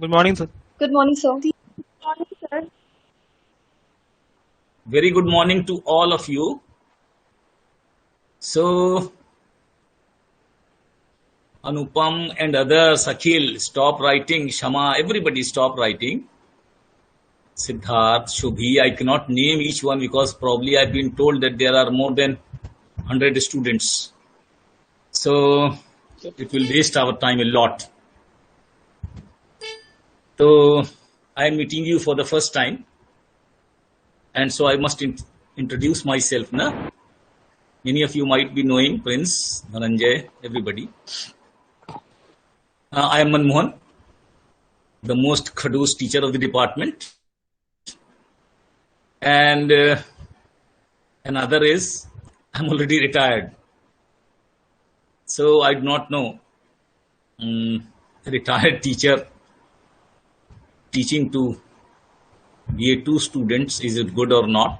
Good morning, sir. Good morning, sir. Very good morning to all of you. So, Anupam and others, Akhil, stop writing. Shama, everybody stop writing. Siddharth, Shubhi, I cannot name each one because probably I've been told that there are more than 100 students. So, it will waste our time a lot. So, I am meeting you for the first time. And so I must introduce myself. Na? Many of you might be knowing Prince, Dhananjay, everybody. I am Manmohan, the most khadus teacher of the department. And another is, I'm already retired. So I do not know, a retired teacher teaching to BA2 students, is it good or not?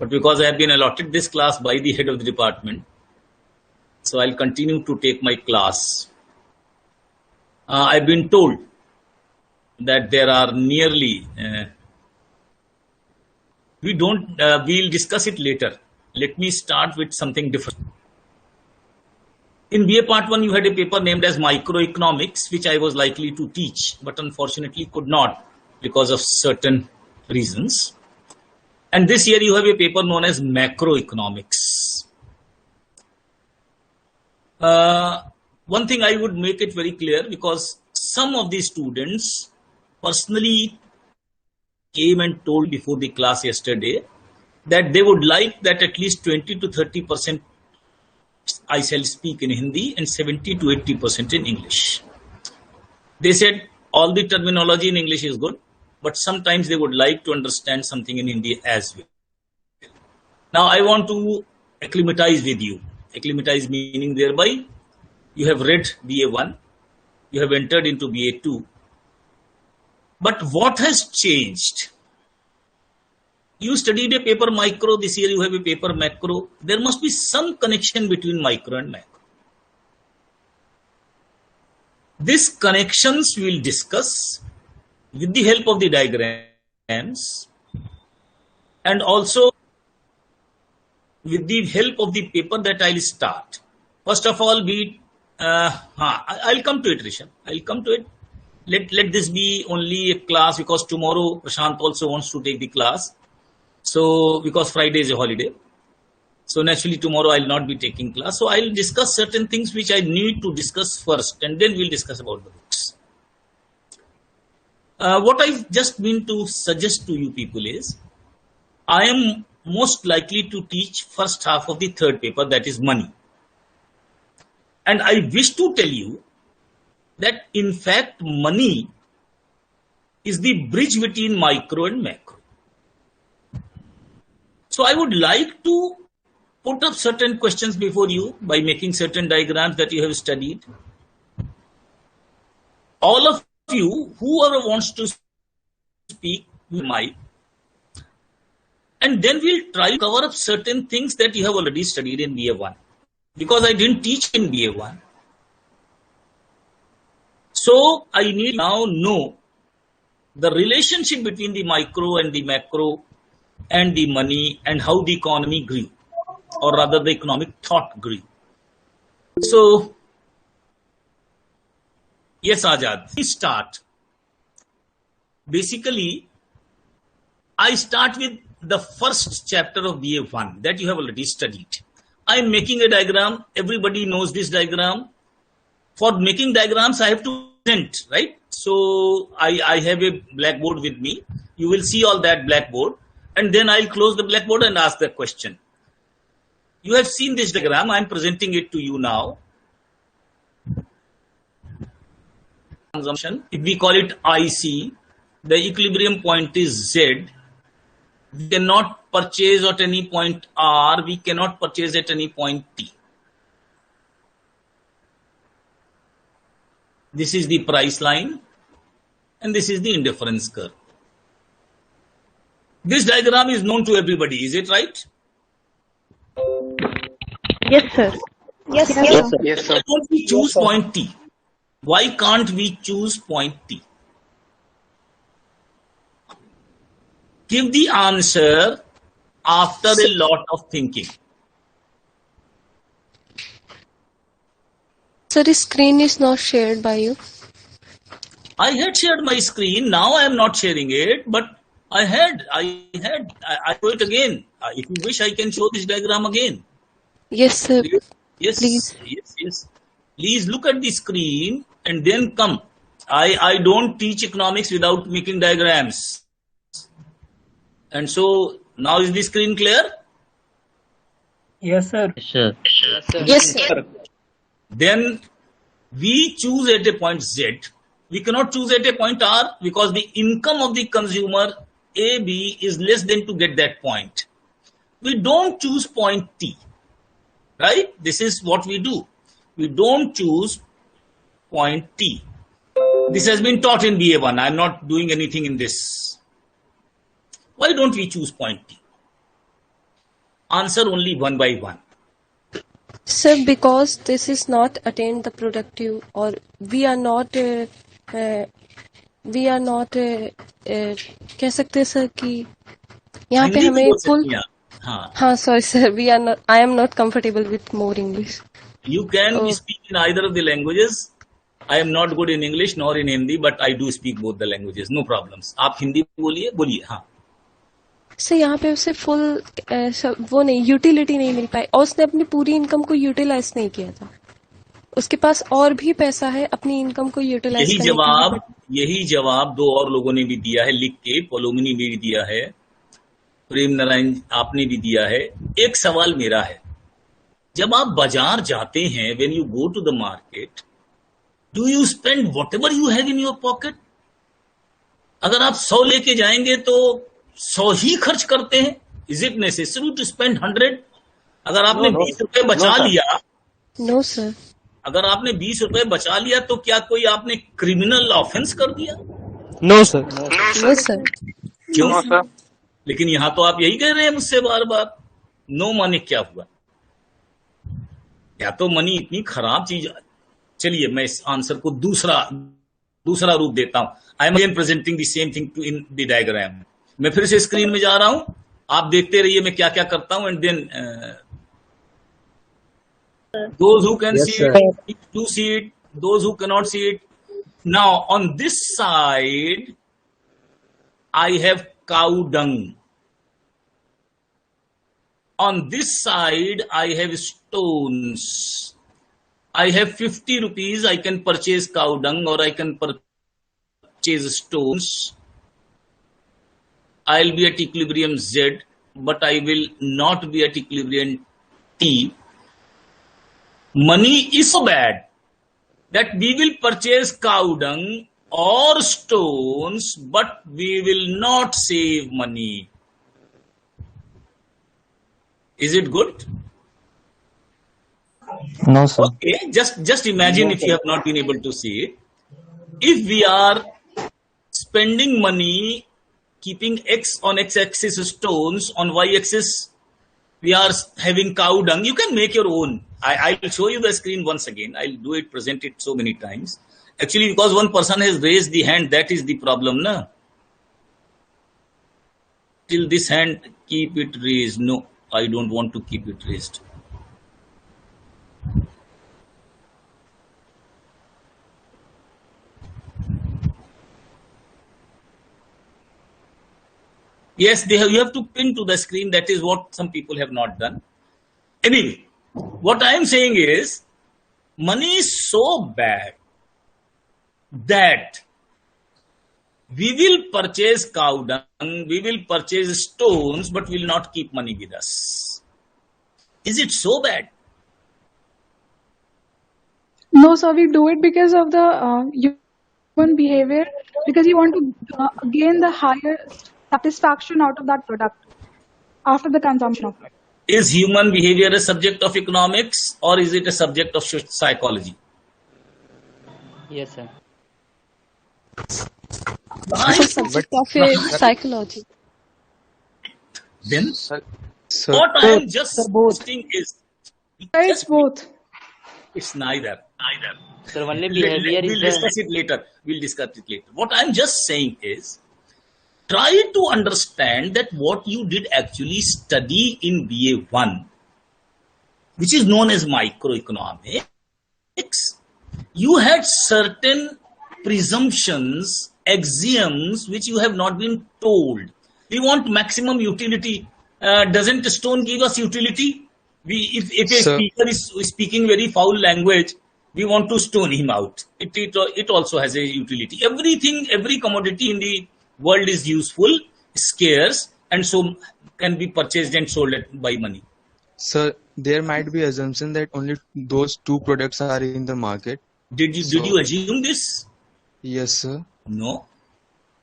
But because I have been allotted this class by the head of the department, so I'll continue to take my class. I've been told that there are nearly, we'll discuss it later. Let me start with something different. In BA Part 1, you had a paper named as Microeconomics, which I was likely to teach, but unfortunately could not because of certain reasons. And this year you have a paper known as Macroeconomics. One thing I would make it very clear, because some of the students personally came and told before the class yesterday that they would like that at least 20 to 30% I shall speak in Hindi and 70 to 80% in English. They said all the terminology in English is good, but sometimes they would like to understand something in Hindi as well. Now I want to acclimatize with you. Acclimatize meaning thereby you have read BA1, you have entered into BA2. But what has changed? You studied a paper micro, this year you have a paper macro. There must be some connection between micro and macro. These connections we'll discuss with the help of the diagrams and also with the help of the paper that I'll start. First of all, I'll come to it, Rishabh. I'll come to it. Let this be only a class because tomorrow Prashant also wants to take the class. So, because Friday is a holiday. So, naturally tomorrow I'll not be taking class. So, I'll discuss certain things which I need to discuss first and then we'll discuss about the books. What I just mean to suggest to you people is, I am most likely to teach first half of the third paper, that is money. And I wish to tell you that in fact money is the bridge between micro and macro. So I would like to put up certain questions before you by making certain diagrams that you have studied. All of you, whoever wants to speak, might. And then we'll try to cover up certain things that you have already studied in BA1. Because I didn't teach in BA1. So I need now know the relationship between the micro and the macro and the money and how the economy grew, or rather the economic thought grew. So, yes, Ajad, we start. Basically, I start with the first chapter of BA1 that you have already studied. I am making a diagram. Everybody knows this diagram. For making diagrams, I have to present, right? So, I have a blackboard with me. You will see all that blackboard. And then I'll close the blackboard and ask the question. You have seen this diagram. I'm presenting it to you now. Consumption. If we call it IC, the equilibrium point is Z. We cannot purchase at any point R. We cannot purchase at any point T. This is the price line. And this is the indifference curve. This diagram is known to everybody, is it right? Yes, sir. Yes, sir. Yes, sir. Why can't we choose point T? Why can't we choose point T? give the answer after a lot of thinking. Sir, the screen is not shared by you. I had shared my screen. Now I am not sharing it, but I show it again. If you wish, I can show this diagram again. Yes, sir. Yes, Please. yes. Please look at the screen and then come. I don't teach economics without making diagrams. And so now is the screen clear? Yes, sir. Yes, sir. Then we choose at a point Z. We cannot choose at a point R because the income of the consumer AB is less than to get that point. We don't choose point T, right? This is what we do. We don't choose point T. This has been taught in BA1. I'm not doing anything in this. Why don't we choose point T? Answer only one by one. Sir, because this is not attained the productive, or we are not कह सकते हैं sir कि यहाँ पे हमें full हाँ sorry sir we are not I am not comfortable with more English You can speak in either of the languages. I am not good in English nor in Hindi, but I do speak both the languages. No problems. आप हिंदी बोलिए हाँ. Sir यहाँ पे उसे full वो नहीं utility नहीं मिल पाई और उसने अपनी पूरी इनकम को यूटिलाइज नहीं किया था. उसके पास और भी पैसा है अपनी इनकम को यूटिलाइज करने के लिए. यही जवाब दो और लोगों ने भी दिया है लिख के. पोलोमिनी भी दिया है, प्रेम नारायण आपने भी दिया है. एक सवाल मेरा है, जब आप बाजार जाते हैं, when you go to the market, do you spend whatever you have in your pocket? अगर आप 100 लेके जाएंगे तो 100 ही खर्च करते हैं. Is it necessary to spend 100? अगर आपने 20 रुपए बचा लिया, नो सर, अगर आपने 20 रुपए बचा लिया तो क्या कोई आपने क्रिमिनल ऑफेंस कर दिया? No sir. No sir. क्यों सर? लेकिन यहां तो आप यही कह रहे हैं मुझसे बार बार. नो माने क्या हुआ? या तो मनी इतनी खराब चीज. चलिए मैं इस आंसर को दूसरा रूप देता हूं. I am again presenting the same thing to in the diagram. मैं फिर से स्क्रीन में जा रहा हूं, आप देखते रहिए मैं क्या क्या करता हूं. And then those who can see it do see it, those who cannot see it. Now on this side I have cow dung. On this side, I have stones. I have 50 rupees. I can purchase cow dung or I can purchase stones. I'll be at equilibrium Z, but I will not be at equilibrium T. Money is so bad that we will purchase cow dung or stones, but we will not save money. Is it good? No, sir. Okay, just imagine if you have not been able to see it. If we are spending money, keeping X on X-axis stones, on Y-axis we are having cow dung. You can make your own. I'll show you the screen once again. I'll do it, present it so many times. Actually, because one person has raised the hand, that is the problem, na? Till this hand, keep it raised. No, I don't want to keep it raised. Yes, you have to pin to the screen. That is what some people have not done. Anyway, what I am saying is, money is so bad that we will purchase cow dung, we will purchase stones, but we will not keep money with us. Is it so bad? No, sir, we do it because of the human behavior, because you want to gain the higher satisfaction out of that product after the consumption of it. Is human behavior a subject of economics or is it a subject of psychology? Yes, sir. It's a subject of psychology. Then, Sir, what I am just suggesting is... It's both. It's neither. Sir, only behavior We'll discuss it later. What I'm just saying is, try to understand that what you did actually study in BA1, which is known as microeconomics, you had certain presumptions, axioms, which you have not been told. We want maximum utility. Doesn't stone give us utility? If a speaker is speaking very foul language, we want to stone him out. It also has a utility. Everything, every commodity in the world is useful, scarce, and so can be purchased and sold by money. Sir, there might be assumption that only those two products are in the market. Did you assume this? Yes, sir. No.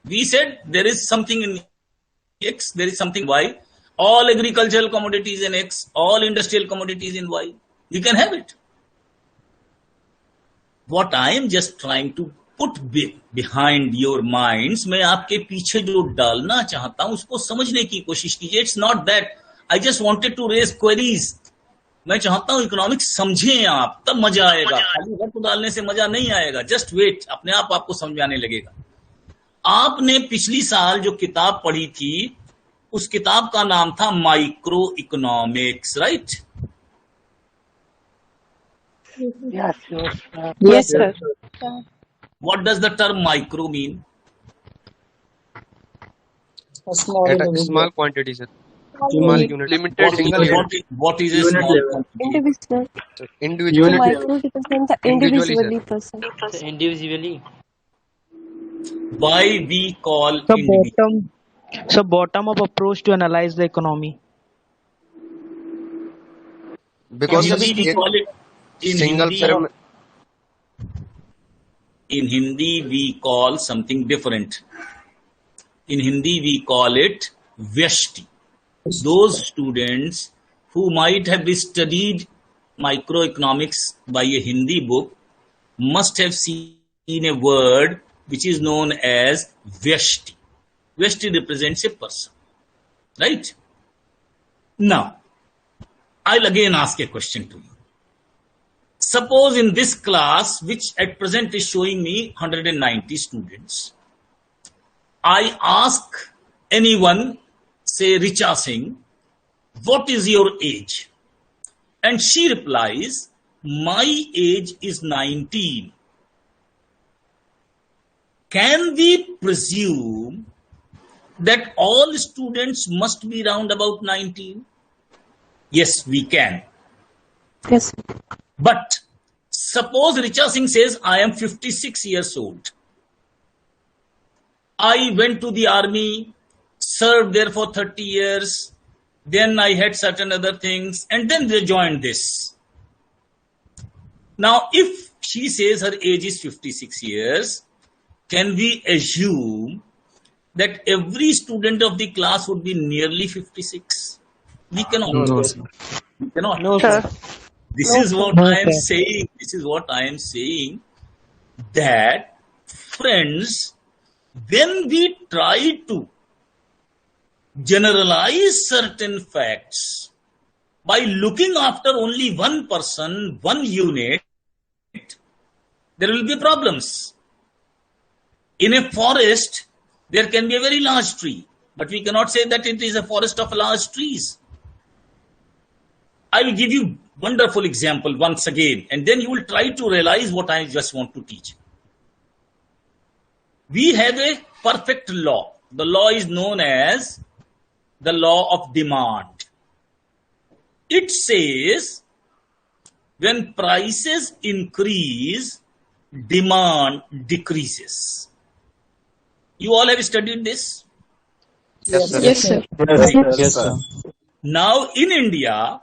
We said there is something in X, there is something Y. All agricultural commodities in X, all industrial commodities in Y. You can have it. What I am just trying to put behind your minds, मैं आपके पीछे जो डालना चाहता हूं उसको समझने की कोशिश कीजिए. It's not that I just wanted to raise queries. मैं चाहता हूं इकोनॉमिक्स समझें आप, तब मजा आएगा. खाली वक्त डालने से मजा नहीं आएगा. जस्ट वेट, अपने आप आपको समझ में आने लगेगा. आपने पिछली साल जो किताब पढ़ी थी, उस किताब का नाम था micro economics, right? Yes, sir. What does the term micro mean? At a small quantity, sir. Small unit. Limited single unit. What is a small quantity? Individual. Individual. Micro represents the individually person. Individually. Why we call individual? Bottom up approach to analyze the economy. Because In Hindi we call it single firm. In Hindi we call something different. In Hindi we call it vyashti. Those students who might have studied microeconomics by a Hindi book must have seen a word which is known as vyashti. Vyashti represents a person, right? Now, I'll again ask a question to you. Suppose in this class, which at present is showing me 190 students, I ask anyone, say Richa Singh, what is your age? And she replies, my age is 19. Can we presume that all students must be round about 19? Yes, we can. Yes. But suppose Richa Singh says, I am 56 years old. I went to the army, served there for 30 years. Then I had certain other things, and then they joined this. Now, if she says her age is 56 years, can we assume that every student of the class would be nearly 56? We cannot. No, sir. We cannot. No, sir. This is what I am saying. This is what I am saying. That, friends, when we try to generalize certain facts by looking after only one person, one unit, there will be problems. In a forest, there can be a very large tree, but we cannot say that it is a forest of large trees. I will give you wonderful example once again, and then you will try to realize what I just want to teach. We have a perfect law. The law is known as the law of demand. It says when prices increase, demand decreases. You all have studied this? Yes, sir. Yes, sir. Yes, sir. Now in India,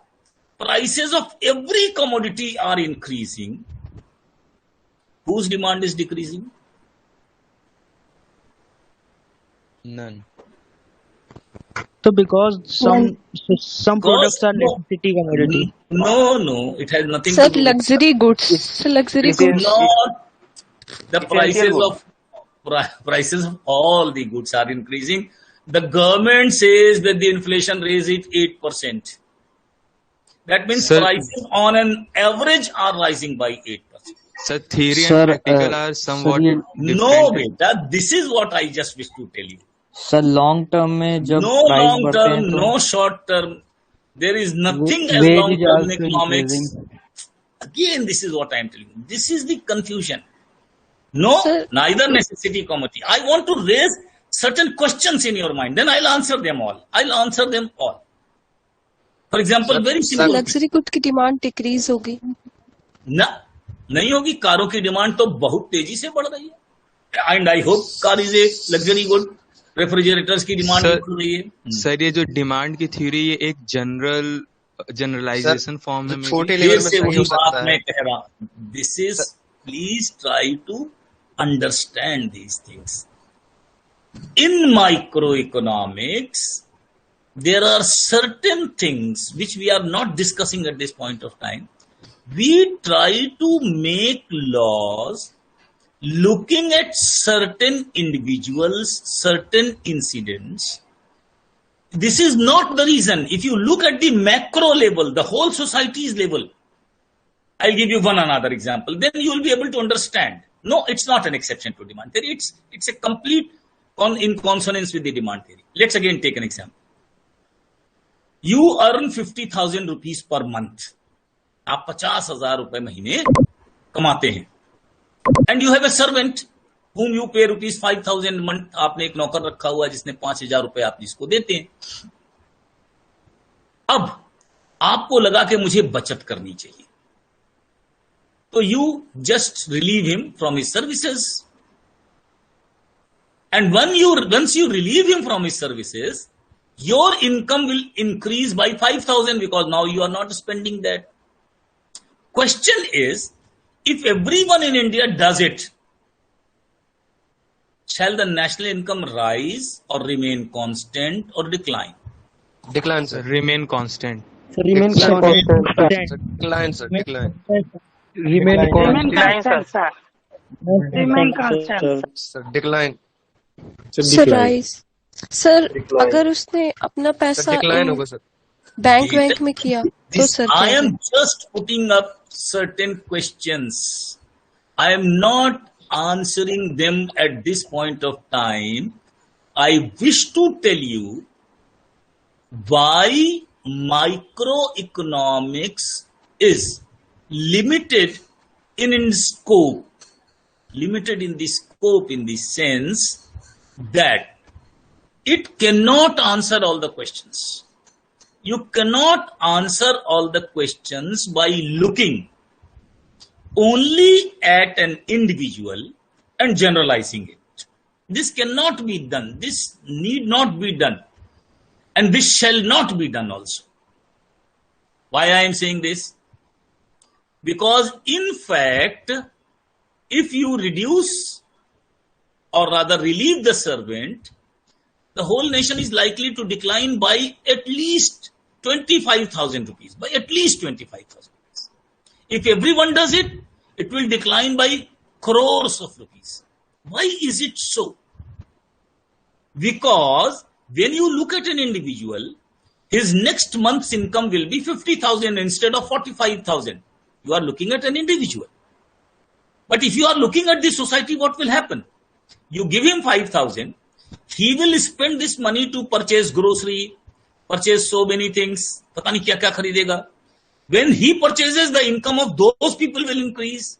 prices of every commodity are increasing. Whose demand is decreasing? None. So because some products are necessity commodity. No, it has nothing Sir, to do with luxury goods. So luxury goods. not the prices of all the goods are increasing. The government says that the inflation raise it 8%. That means Sir, prices on an average are rising by 8%. Sir, theory Sir, and practical are somewhat sir, different. No, beta, this is what I just wish to tell you. Sir long term में जब No price long बढ़ते term, हैं तो no short term. There is nothing as wage long is term in also economics. Increasing. Again, this is what I am telling you. This is the confusion. No, Sir, neither necessity, comedy. I want to raise certain questions in your mind. Then I'll answer them all. I'll answer them all. For example, very simple. Luxury good की demand decrease होगी. ना नहीं होगी. कारों की demand तो बहुत तेजी से बढ़ रही है. And I hope car is a luxury good. Refrigerators की डिमांड सर, बढ़ रही है. सर ये जो डिमांड की थ्योरी ये एक जनरलाइजेशन फॉर्म है. छोटे फिर लेवल में से सही वही हो बात सकता मैं है. कह रहा हूं. This is, please try to understand these things. In microeconomics, there are certain things which we are not discussing at this point of time. We try to make laws looking at certain individuals, certain incidents. This is not the reason. If you look at the macro level, the whole society's level, I'll give you one another example, then you will be able to understand. No, it's not an exception to demand theory. It's a complete in consonance with the demand theory. Let's again take an example. You earn 50,000 rupees per month. आप 50,000 रुपए महीने कमाते हैं. And you have a servant whom you pay rupees 5,000 month. आपने एक नौकर रखा हुआ जिसने 5,000 रुपए आप जिसको देते हैं. अब आपको लगा कि मुझे बचत करनी चाहिए. तो you just relieve him from his services. And once you relieve him from his services, your income will increase by 5,000 because now you are not spending that. Question is, if everyone in India does it, shall the national income rise or remain constant or decline? Decline, sir. Remain constant. Remain constant. Decline, sir. Decline. Remain constant. sir. Remain constant. Sir, decline. Sir rise. Sir अगर उसने अपना Sir, पैसा decline होगा, sir. Bank में किया तो This, sir I क्या am है? just putting up certain questions. I am not answering them at this point of time. I wish to tell you why microeconomics is limited in scope. Limited in the scope in the sense that it cannot answer all the questions. You cannot answer all the questions by looking only at an individual and generalizing it. This cannot be done. This need not be done. And this shall not be done also. Why I am saying this? Because in fact, if you reduce or rather relieve the servant, the whole nation is likely to decline by at least 25,000 rupees. By at least 25,000 rupees. If everyone does it, it will decline by crores of rupees. Why is it so? Because when you look at an individual, his next month's income will be 50,000 instead of 45,000. You are looking at an individual. But if you are looking at the society, what will happen? You give him 5,000, he will spend this money to purchase grocery, purchase so many things. पता नहीं क्या क्या खरीदेगा. When he purchases, the income of those people will increase.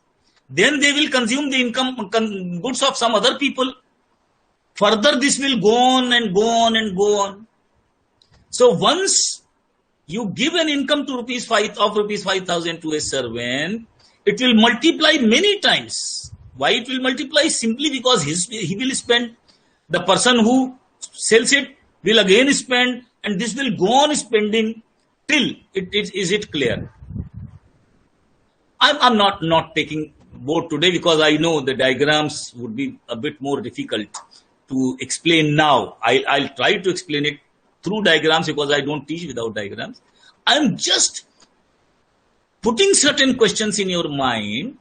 Then they will consume the goods of some other people. Further, this will go on and go on and go on. So once you give an income to rupees 5,000 to a servant, it will multiply many times. Why it will multiply? Simply because he will spend. The person who sells it will again spend, and this will go on spending till is it clear? I'm not taking board today because I know the diagrams would be a bit more difficult to explain now. I'll try to explain it through diagrams because I don't teach without diagrams. I'm just putting certain questions in your mind.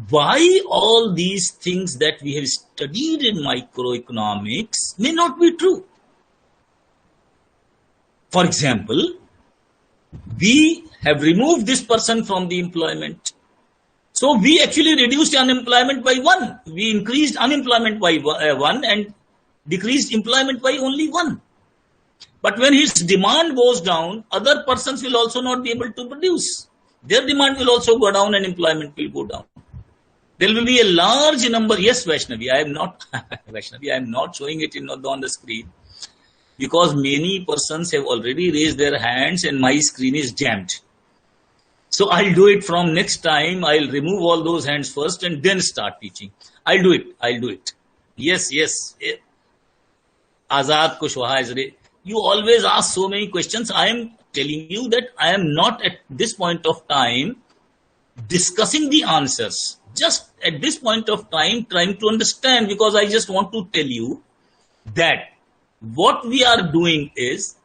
Why all these things that we have studied in microeconomics may not be true. For example, we have removed this person from the employment. So we actually reduced unemployment by 1. We increased unemployment by 1 and decreased employment by only 1. But when his demand goes down, other persons will also not be able to produce. Their demand will also go down and employment will go down. There will be a large number. Yes, Vaishnavi, I am not Vaishnavi, I am not showing it on the screen because many persons have already raised their hands and my screen is jammed. So I'll do it from next time. I'll remove all those hands first and then start teaching. I'll do it. Yes. Azad Kushwaha Azre. You always ask so many questions. I am telling you that I am not at this point of time discussing the answers. Just at this point of time trying to understand, because I just want to tell you that what we are doing is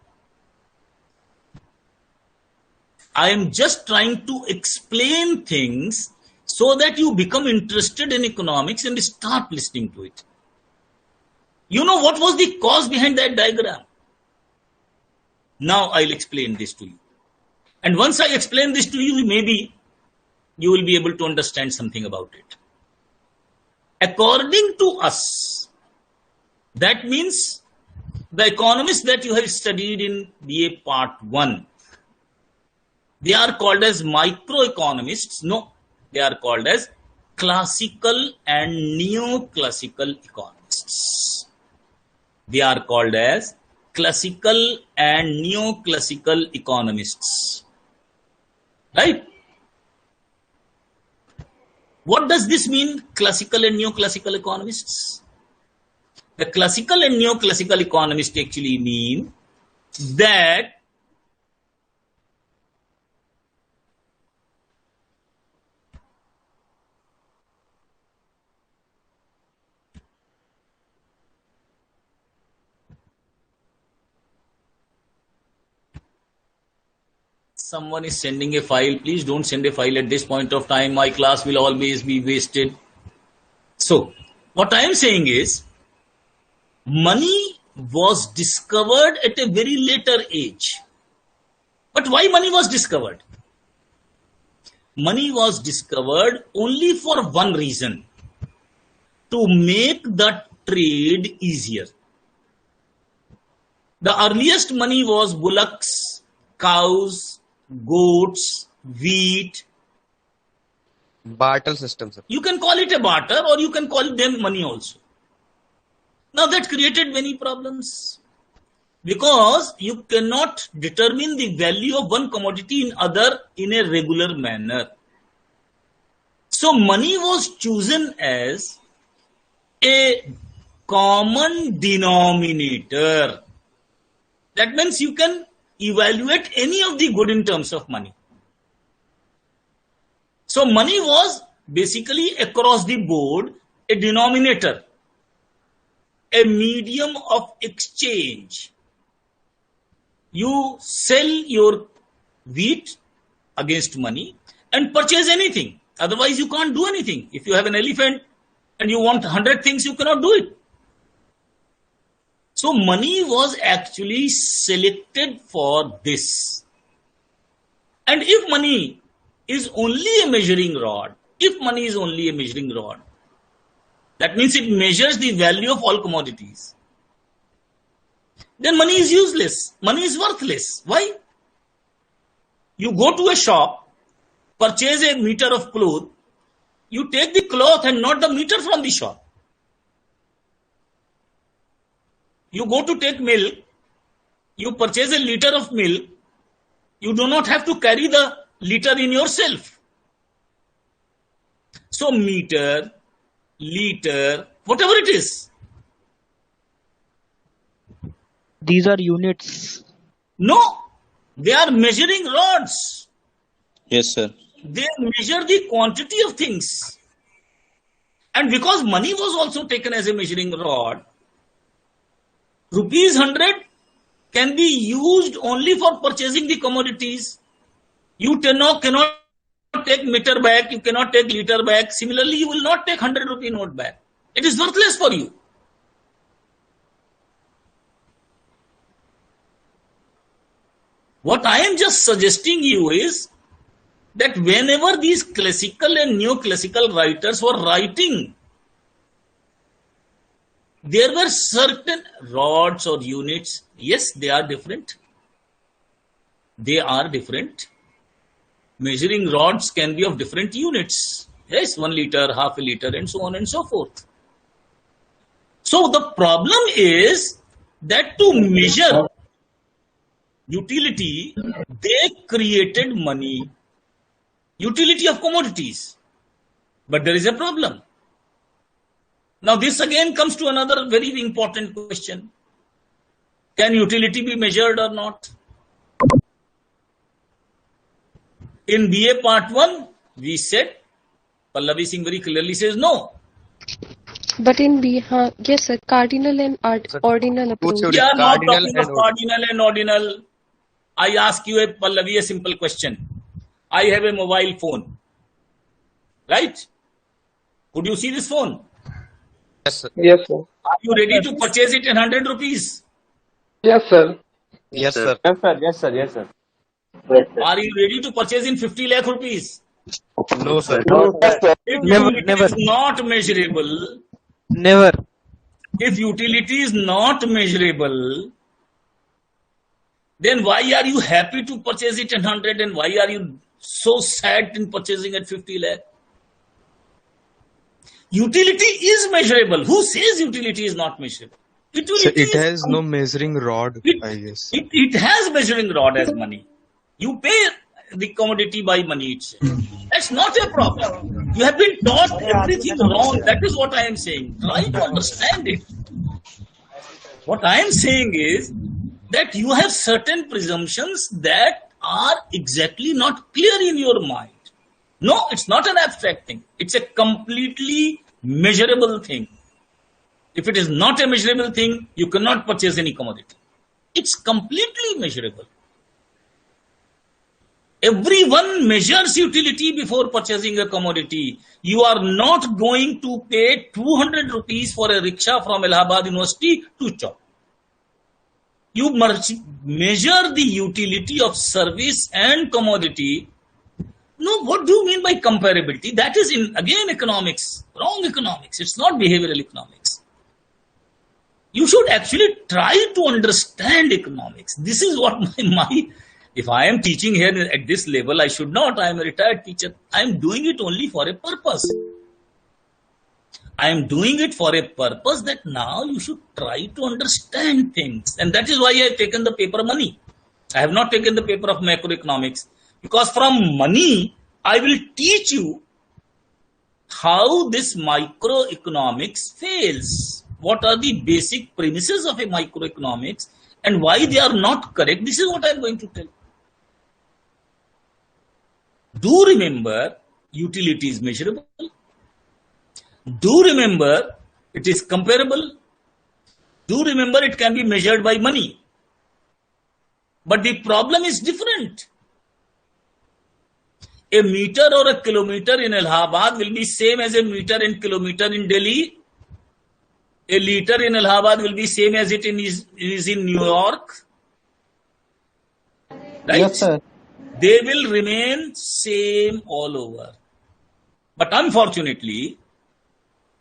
I am just trying to explain things so that you become interested in economics and start listening to it. You know what was the cause behind that diagram? Now I'll explain this to you. And once I explain this to you, maybe you will be able to understand something about it. According to us, that means the economists that you have studied in BA Part 1, they are called as microeconomists. No, they are called as classical and neoclassical economists. They are called as classical and neoclassical economists. Right? What does this mean, classical and neoclassical economists? The classical and neoclassical economists actually mean that someone is sending a file. Please don't send a file at this point of time. My class will always be wasted. So, what I am saying is, money was discovered at a very later age. But why money was discovered? Money was discovered only for one reason: to make the trade easier. The earliest money was bullocks, cows, goats, wheat. Barter system, sir. You can call it a barter or you can call them money also. Now that created many problems because you cannot determine the value of one commodity in other in a regular manner. So money was chosen as a common denominator. That means you can evaluate any of the good in terms of money. So money was basically across the board a denominator, a medium of exchange. You sell your wheat against money and purchase anything. Otherwise you can't do anything. If you have an elephant and you want 100 things, you cannot do it. So money was actually selected for this. And if money is only a measuring rod, that means it measures the value of all commodities, then money is useless. Money is worthless. Why? You go to a shop, purchase a meter of cloth, you take the cloth and not the meter from the shop. You go to take milk, you purchase a liter of milk, you do not have to carry the liter in yourself. So meter, liter, whatever it is. These are units. No, they are measuring rods. Yes, sir. They measure the quantity of things. And because money was also taken as a measuring rod, rupees 100 can be used only for purchasing the commodities. You cannot take meter back, you cannot take liter back. Similarly, you will not take 100 rupee note back. It is worthless for you. What I am just suggesting you is that whenever these classical and neoclassical writers were writing, there were certain rods or units. Yes, they are different. They are different. Measuring rods can be of different units. Yes, 1 liter, half a liter, and so on and so forth. So the problem is that to measure utility, they created money, utility of commodities. But there is a problem. Now this again comes to another very important question. Can utility be measured or not? In BA Part 1, we said, Pallavi Singh very clearly says no. But in B, yes sir, cardinal and ordinal approach. We are not talking of cardinal and ordinal. I ask you, Pallavi, a simple question. I have a mobile phone, right? Could you see this phone? Yes, sir. Yes, sir. Are you ready to purchase it in 100 rupees? Yes, sir. Yes, sir. Yes, sir. Yes, sir. Yes, sir. Are you ready to purchase in 50 lakh rupees? No, sir. If Never, utility never. is not measurable, Never. if utility is not measurable, then why are you happy to purchase it in 100 and why are you so sad in purchasing at 50 lakh? Utility is measurable. Who says utility is not measurable? So Utility it is has no measuring rod, I guess. It has measuring rod as money. You pay the commodity by money itself. That's not a problem. You have been taught everything wrong. That is what I am saying. Try to understand it. What I am saying is that you have certain presumptions that are exactly not clear in your mind. No, it's not an abstract thing. It's a completely measurable thing. If it is not a measurable thing, you cannot purchase any commodity. It's completely measurable. Everyone measures utility before purchasing a commodity. You are not going to pay 200 rupees for a rickshaw from Allahabad University to Chowk. You measure the utility of service and commodity. No, what do you mean by comparability? That is again economics, wrong economics. It's not behavioral economics. You should actually try to understand economics. This is what if I am teaching here at this level, I should not. I am a retired teacher. I am doing it only for a purpose. I am doing it for a purpose that now you should try to understand things. And that is why I have taken the paper money. I have not taken the paper of macroeconomics. Because from money, I will teach you how this microeconomics fails. What are the basic premises of a microeconomics and why they are not correct. This is what I am going to tell. Do remember, utility is measurable. Do remember, it is comparable. Do remember, it can be measured by money. But the problem is different. A meter or a kilometer in Allahabad will be same as a meter and kilometer in Delhi. A liter in Allahabad will be same as it is in New York. Right? Yes, sir. They will remain same all over. But unfortunately,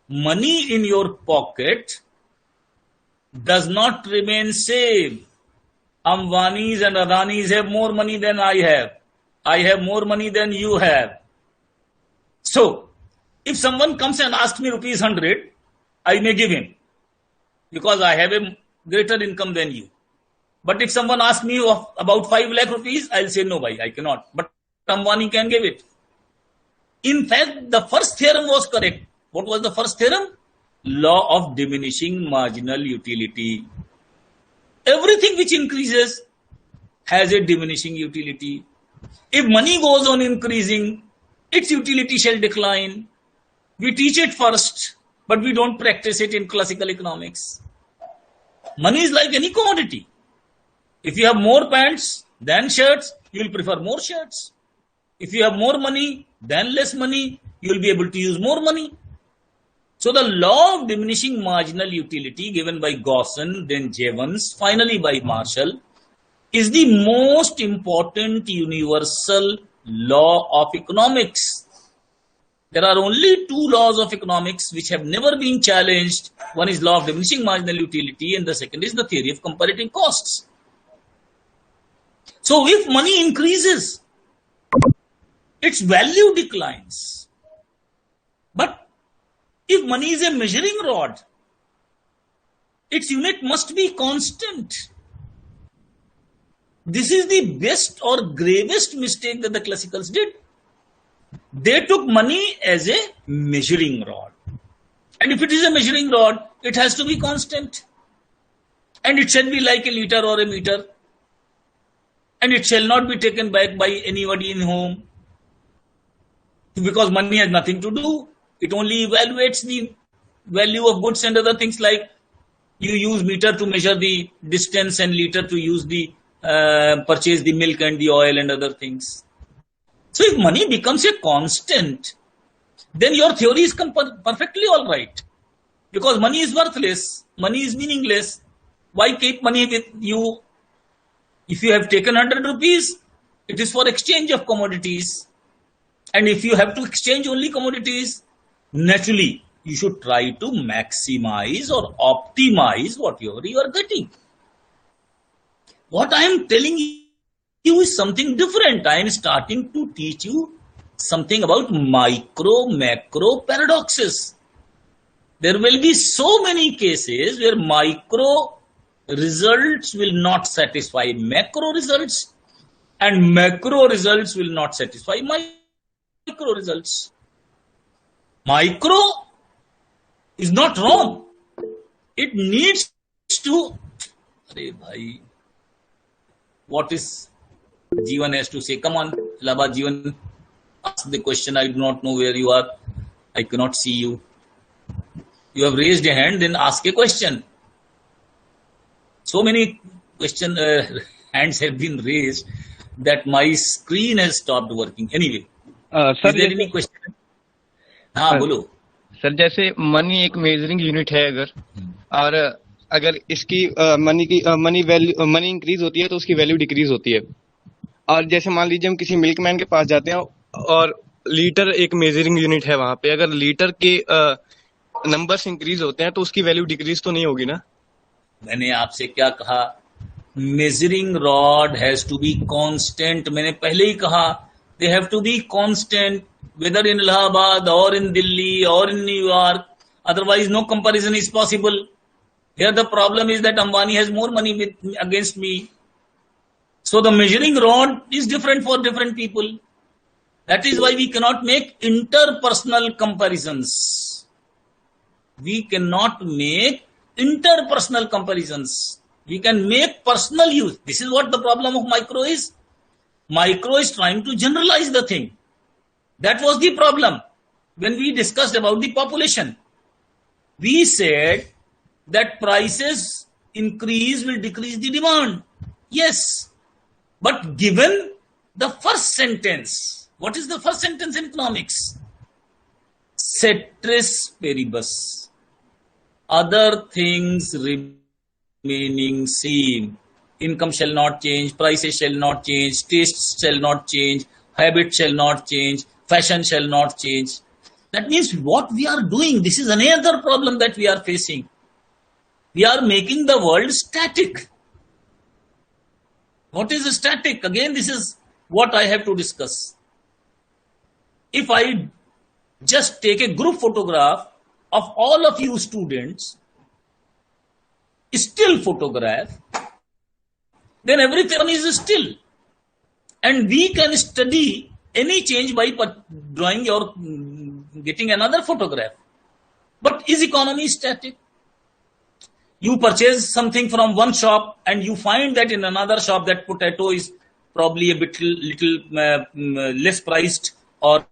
money in your pocket does not remain same. Ambanis and Adanis have more money than I have. I have more money than you have. So, if someone comes and asks me rupees 100, I may give him because I have a greater income than you. But if someone asks me about 5 lakh rupees, I'll say no, bhai, I cannot. But Ambani can give it. In fact, the first theorem was correct. What was the first theorem? Law of diminishing marginal utility. Everything which increases has a diminishing utility. If money goes on increasing, its utility shall decline. We teach it first, but we don't practice it in classical economics. Money is like any commodity. If you have more pants than shirts, you will prefer more shirts. If you have more money than less money, you will be able to use more money. So the law of diminishing marginal utility given by Gaussen, then Jevons, finally by Marshall, is the most important universal law of economics. There are only two laws of economics which have never been challenged. One is law of diminishing marginal utility, and the second is the theory of comparative costs. So if money increases, its value declines. But if money is a measuring rod, its unit must be constant. This is the best or gravest mistake that the classicals did. They took money as a measuring rod. And if it is a measuring rod, it has to be constant. And it shall be like a liter or a meter. And it shall not be taken back by anybody in home. Because money has nothing to do. It only evaluates the value of goods and other things, like you use meter to measure the distance and liter to use the purchase the milk and the oil and other things. So if money becomes a constant, then your theory is perfectly all right. Because money is worthless, money is meaningless. Why keep money with you? If you have taken 100 rupees, it is for exchange of commodities. And if you have to exchange only commodities, naturally, you should try to maximize or optimize whatever you are getting. What I am telling you is something different. I am starting to teach you something about micro-macro paradoxes. There will be so many cases where micro results will not satisfy macro results, and macro results will not satisfy micro results. Micro is not wrong. It needs to... Arey bhai, what is Jeevan has to say? Come on, Laba Jeevan, ask the question. I do not know where you are. I cannot see you. You have raised a hand, then ask a question. So many hands have been raised that my screen has stopped working. Anyway, is there any question? हाँ बोलो sir. जैसे money एक measuring unit है और अगर इसकी money increase होती है तो उसकी वैल्यू डिक्रीज होती है। और जैसे मान लीजिए हम किसी मिल्कमैन के पास जाते हैं और लीटर एक मेजरिंग यूनिट है, वहां पे अगर लीटर के नंबर्स इंक्रीज होते हैं तो उसकी वैल्यू डिक्रीज तो नहीं होगी ना? मैंने आपसे क्या कहा? Measuring rod has to be constant. मैंने पहले ही कहा they have to be constant, whether in Allahabad or in Delhi or in New York. Otherwise, no comparison is possible. Here the problem is that Ambani has more money against me. So the measuring rod is different for different people. That is why we cannot make interpersonal comparisons. We cannot make interpersonal comparisons. We can make personal use. This is what the problem of micro is. Micro is trying to generalize the thing. That was the problem when we discussed about the population. We said that prices increase will decrease the demand. Yes, but given the first sentence, what is the first sentence in economics? Ceteris paribus. Other things remaining same. Income shall not change, prices shall not change, tastes shall not change, habit shall not change, fashion shall not change. That means what we are doing, this is another problem that we are facing. We are making the world static. What is static? Again, this is what I have to discuss. If I just take a group photograph of all of you students, still photograph, then everything is still. And we can study any change by drawing or getting another photograph. But is economy static? You purchase something from one shop and you find that in another shop that potato is probably a little less priced or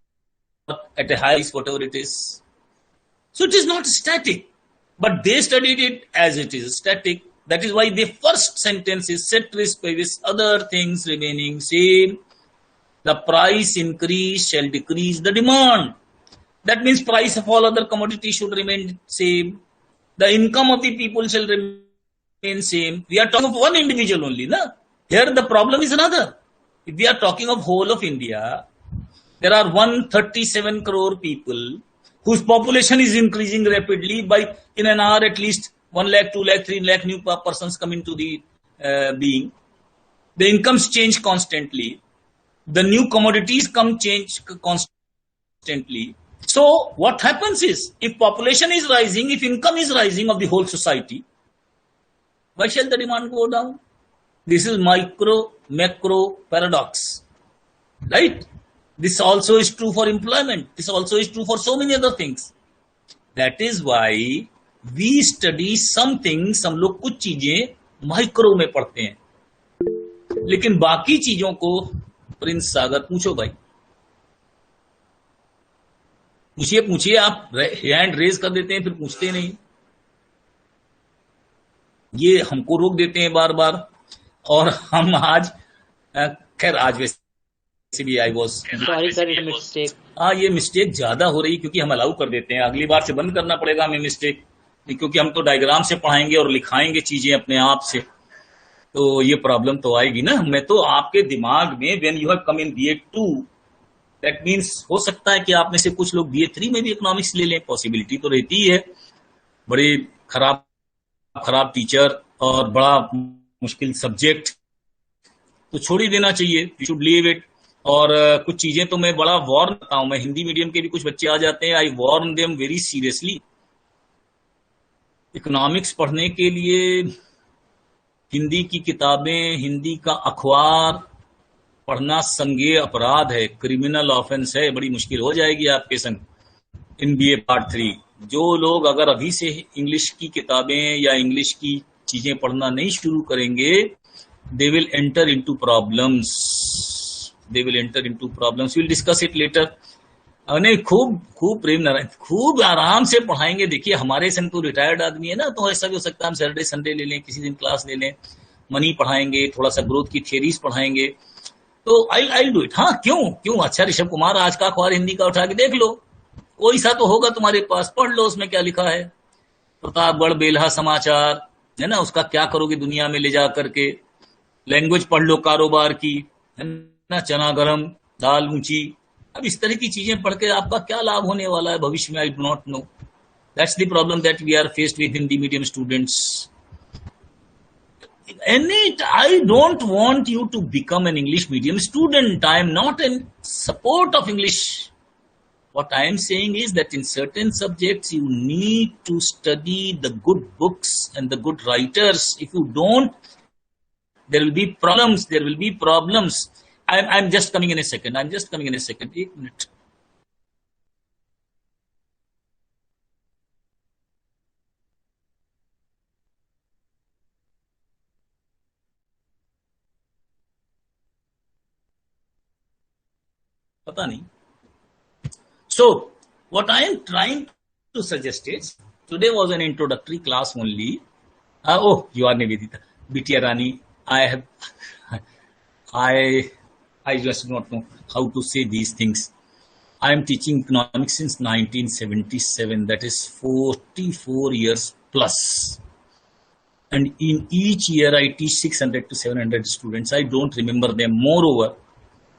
at a high price, whatever it is. So it is not static. But they studied it as it is static. That is why the first sentence is ceteris paribus, other things remaining same. The price increase shall decrease the demand. That means price of all other commodities should remain same. The income of the people shall remain same. We are talking of one individual only, na? Here the problem is another. If we are talking of whole of India, there are 137 crore people whose population is increasing rapidly. By in an hour at least 1 lakh, 2 lakh, 3 lakh new persons come into the being. The incomes change constantly. The new commodities change constantly. So what happens is, if population is rising, if income is rising of the whole society, why shall the demand go down? This is macro paradox, right? This also is true for employment. This also is true for so many other things. That is why we study something. हम लोग कुछ चीजें micro में पढ़ते हैं, लेकिन बाकी चीजों को प्रिंस सागर पूछो भाई, पूछिए आप हैंड रेज कर देते हैं, फिर पूछते नहीं, ये हमको रोक देते हैं बार बार। और हम आज खैर आज वैसे भी I was sorry sir, it's mistake. ये मिस्टेक ज्यादा हो रही क्योंकि हम अलाउ कर देते हैं। अगली बार से बंद करना पड़ेगा हमें मिस्टेक, क्योंकि हम तो डायग्राम से पढ़ाएंगे और लिखाएंगे चीजें अपने आप से, तो ये प्रॉब्लम तो आएगी ना। मैं तो आपके दिमाग में when you have come in BA2, that means हो सकता है कि आप में से कुछ लोग BA3 में भी इकोनॉमिक्स ले लें, पॉसिबिलिटी तो रहती है। बड़े खराब टीचर और बड़ा मुश्किल सब्जेक्ट तो छोड़ ही देना चाहिए, यू शुड लीव इट। और कुछ चीजें तो मैं बड़ा वार्न करता हूं, मैं हिंदी मीडियम के भी कुछ बच्चे आ जाते हैं, I warn them very seriously. Economics पढ़ने के लिए हिंदी की किताबें, हिंदी का अखबार पढ़ना संज्ञेय अपराध है, क्रिमिनल ऑफेंस है, बड़ी मुश्किल हो जाएगी आपके संग इन BA Part 3। जो लोग अगर अभी से इंग्लिश की किताबें या इंग्लिश की चीजें पढ़ना नहीं शुरू करेंगे, they will enter into problems. We'll discuss it later. नहीं, खूब प्रेम नारायण, खूब आराम से पढ़ाएंगे। देखिए हमारे संग तो रिटायर्ड आदमी है ना, तो ऐसा भी हो सकता है हम सैटरडे संडे ले लें, किसी दिन क्लास ले लें, मनी पढ़ाएंगे, थोड़ा सा ग्रोथ की थियरीज पढ़ाएंगे, तो आई डू इट। हाँ, क्यों अच्छा ऋषभ कुमार आज का अखबार हिंदी का उठा के देख लो, कोई सा तो होगा तुम्हारे पास, पढ़ लो उसमें क्या लिखा है। प्रतापगढ़ बेल्हा समाचार है ना, उसका क्या करोगे दुनिया में ले जा करके। लैंग्वेज पढ़ लो कारोबार की, है ना, चना गरम दाल ऊंची। अब इस तरह की चीजें पढ़ के आपका क्या लाभ होने वाला है भविष्य में, I do not know. That's the problem that we are faced with Hindi medium students. I don't want you to become an English medium student. I am not in support of English. What I am saying is that in certain subjects you need to study the good books and the good writers. If you don't, there will be problems. I'm just coming in a second. 1 minute. पता नहीं. So, what I am trying to suggest is, today was an introductory class only. You are Nivedita. Bitya Rani, I just do not know how to say these things. I am teaching economics since 1977. That is 44 years plus. And in each year I teach 600 to 700 students. I don't remember them. Moreover,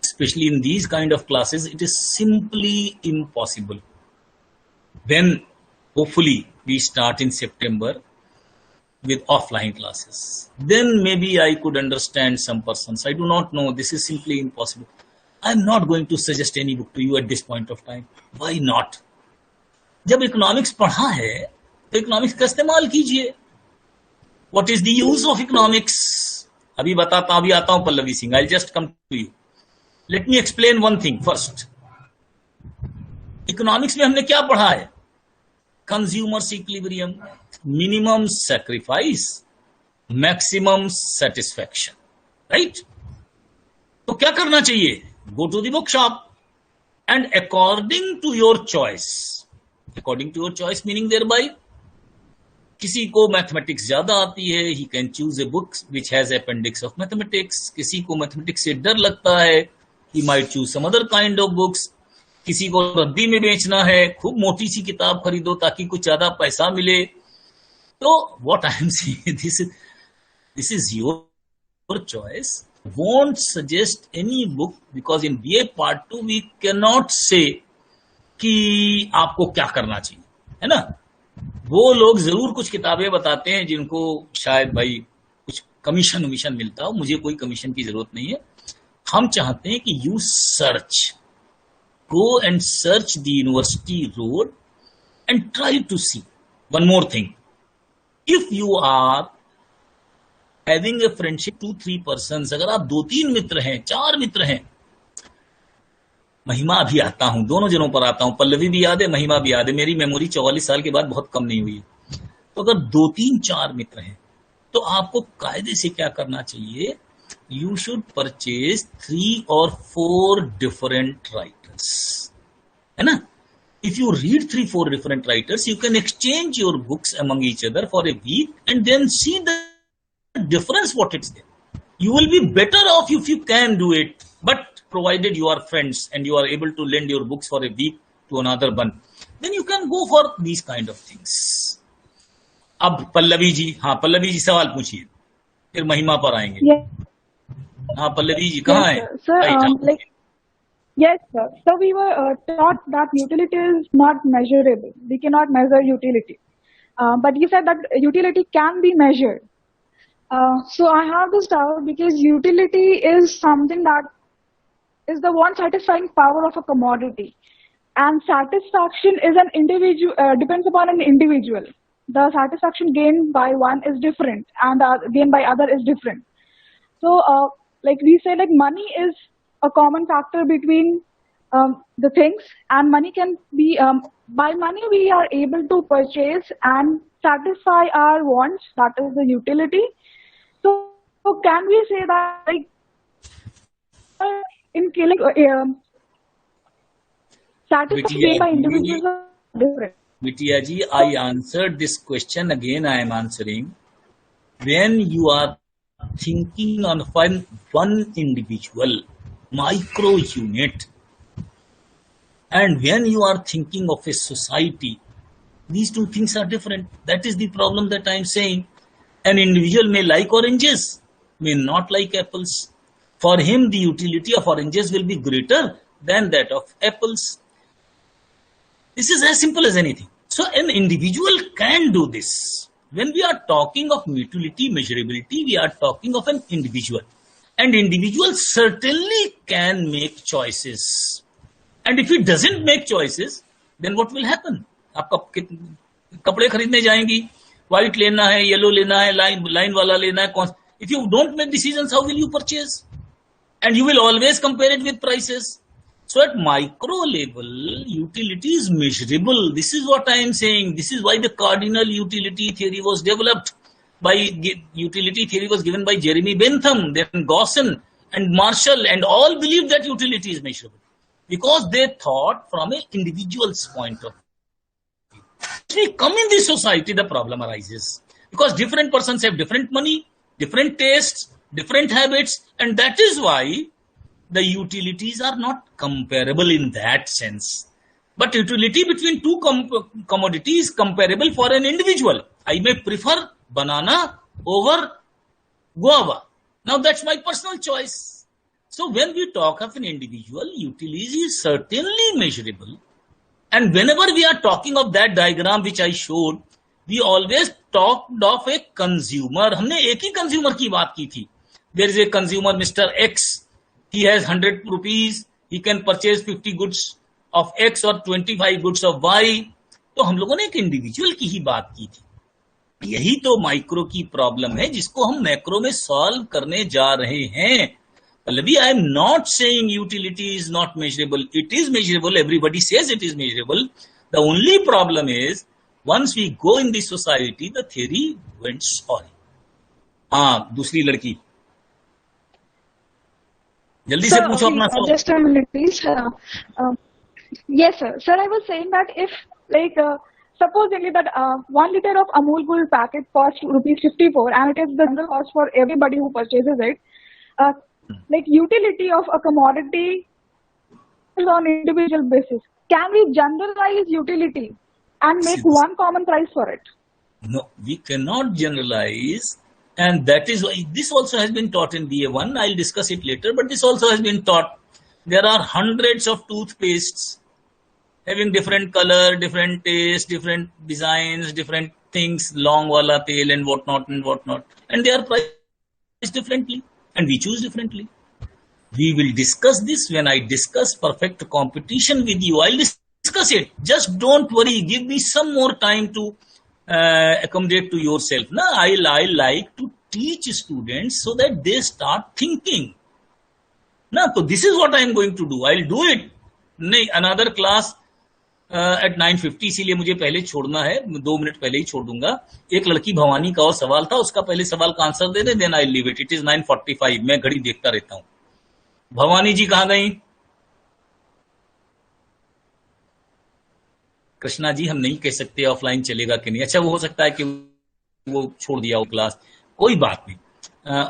especially in these kind of classes, it is simply impossible. Then hopefully we start in September with offline classes. Then maybe I could understand some persons. I do not know. This is simply impossible. I am not going to suggest any book to you at this point of time. Why not? जब economics पढ़ा है तो economics का इस्तेमाल कीजिए. What is the use of economics? अभी आता हूं Pallavi Singh. I'll just come to you. Let me explain one thing first. Economics में हमने क्या पढ़ा है? Consumer's equilibrium, minimum sacrifice, maximum satisfaction, right? तो क्या करना चाहिए? Go to the book shop and according to your choice meaning thereby, किसी को मैथमेटिक्स ज्यादा आती है, he can choose a book which has appendix of mathematics. किसी को मैथमेटिक्स से डर लगता है, he might choose some other kind of books. किसी को रद्दी में बेचना है, खूब मोटी सी किताब खरीदो ताकि कुछ ज्यादा पैसा मिले. तो what I am saying, this is your choice. won't suggest any book because in BA Part 2 we cannot say कि आपको क्या करना चाहिए, है ना. वो लोग जरूर कुछ किताबें बताते हैं जिनको शायद भाई कुछ कमीशन वमीशन मिलता हो. मुझे कोई कमीशन की जरूरत नहीं है. हम चाहते हैं कि you search, go and search the university road and try to see. One more thing, if you are having a friendship 2-3 persons, अगर आप 2-3 मित्र हैं, 4 मित्र हैं, महिमा भी आता हूं, दोनों जनों पर आता हूं, पल्लवी भी याद है, महिमा भी याद है. मेरी मेमोरी 44 साल के बाद बहुत कम नहीं हुई है. तो अगर 2-3-4 मित्र हैं तो आपको कायदे से क्या करना चाहिए, you should purchase 3 or 4 different writers, है ना. If you read 3-4 different writers, you can exchange your books among each other for a week and then see the difference what it's there. You will be better off if you can do it, but provided you are friends and you are able to lend your books for a week to another one, then you can go for these kind of things. अब पल्लवी जी, हाँ पल्लवी जी सवाल पूछिए, फिर महिमा पर आएंगे. हाँ पल्लवी जी कहाँ है? Sir, yes, sir. So we were taught that utility is not measurable. We cannot measure utility. But you said that utility can be measured. So I have this doubt because utility is something that is the one satisfying power of a commodity, and satisfaction is an individual depends upon an individual. The satisfaction gained by one is different, and gained by other is different. So, like we say, like money is a common factor between the things, and money can be by money we are able to purchase and satisfy our wants. That is the utility. So can we say that like in killing satisfaction by individuals are different? Bittiya ji, I answered this question, again I am answering. When you are thinking on one individual micro unit, and when you are thinking of a society, these two things are different. That is the problem that I am saying. An individual may like oranges, may not like apples. For him, the utility of oranges will be greater than that of apples. This is as simple as anything. So an individual can do this. When we are talking of utility measurability, we are talking of an individual. And individual certainly can make choices. And if he doesn't make choices, then what will happen? आपका कपड़े खरीदने जाएंगी, white लेना है, yellow लेना है, line वाला लेना है, if you don't make decisions, how will you purchase? And you will always compare it with prices. So at micro level, utility is measurable. This is what I am saying. This is why the cardinal utility theory was developed. Utility theory was given by Jeremy Bentham, then Gaussen and Marshall, and all believed that utility is measurable because they thought from an individual's point of view. When we come in this society, the problem arises because different persons have different money, different tastes, different habits, and that is why the utilities are not comparable in that sense. But utility between two commodities is comparable for an individual. I may prefer banana over guava. Now that's my personal choice. So when we talk of an individual, utility is certainly measurable. And whenever we are talking of that diagram which I showed, we always talked of a consumer. हमने एक ही consumer की बात की थी. There is a consumer, Mr. X. He has 100 rupees. He can purchase 50 goods of X or 25 goods of Y. तो हम लोगों ने एक इंडिविजुअल की ही बात की थी. यही तो माइक्रो की प्रॉब्लम है जिसको हम मैक्रो में सॉल्व करने जा रहे हैं. Pallavi, I am not saying utility is not measurable. It is measurable. Everybody says it is measurable. The only problem is once we go in this society, the theory went spoil. हाँ, दूसरी लड़की जल्दी से पूछो अपना सवाल. Just a minute, please. Yes, sir. Sir, I was saying that if, like, supposedly that 1 liter of Amul Gold packet costs ₹54 and it is the general cost for everybody who purchases it, like utility of a commodity is on individual basis. Can we generalize utility and make one common price for it? No, we cannot generalize And that is why this also has been taught in BA1. I'll discuss it later, but this also has been taught. There are hundreds of toothpastes having different color, different taste, different designs, different things, long wala tail and whatnot. And they are priced differently and we choose differently. We will discuss this when I discuss perfect competition with you. I'll discuss it. Just don't worry. Give me some more time to accommodate to yourself. No, I like to teach students so that they start thinking. No, so this is what I am going to do. I'll do it. नहीं, another class at 9:50, इसीलिए मुझे पहले छोड़ना है, 2 minute पहले ही छोड़ दूंगा. एक लड़की भवानी का और सवाल था, उसका पहले सवाल का answer they they, then I'll leave it. It is 9:45. मैं घड़ी देखता रहता हूं. भवानी जी कहां गई? कृष्णा जी, हम नहीं कह सकते ऑफलाइन चलेगा कि नहीं. अच्छा, वो हो सकता है कि वो छोड़ दिया वो क्लास, कोई बात नहीं.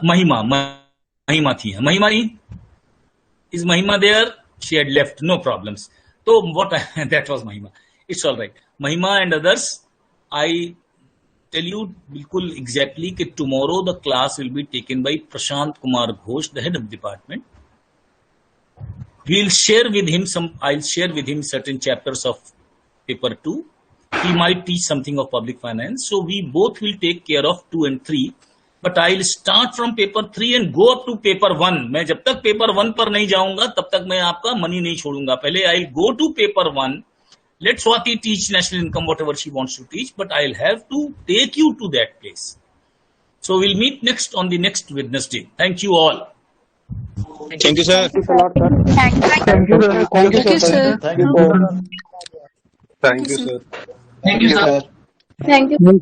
महिमा थी. महिमा जी, is Mahima there? She had left. No problems. So what that was Mahima. It's all right. Mahima and others, I tell you bilkul exactly that tomorrow the class will be taken by Prashant Kumar Ghosh, the head of department. I'll share with him certain chapters of paper 2. He might teach something of public finance. So we both will take care of 2 and 3. But I'll start from paper 3 and go up to paper 1. मैं जब तक paper 1 पर नहीं जाऊंगा तब तक मैं आपका मनी नहीं छोड़ूंगा. पहले I'll go to paper 1. Let Swati teach national income, whatever she wants to teach, but I'll have to take you to that place. So we'll meet next on the next Wednesday. Thank you all. Thank you, sir. Thank you a lot, sir. Thank you. Thank you, sir. Thank you, sir. Thank you, sir. Thank you, sir. Thank you, sir. Thank you.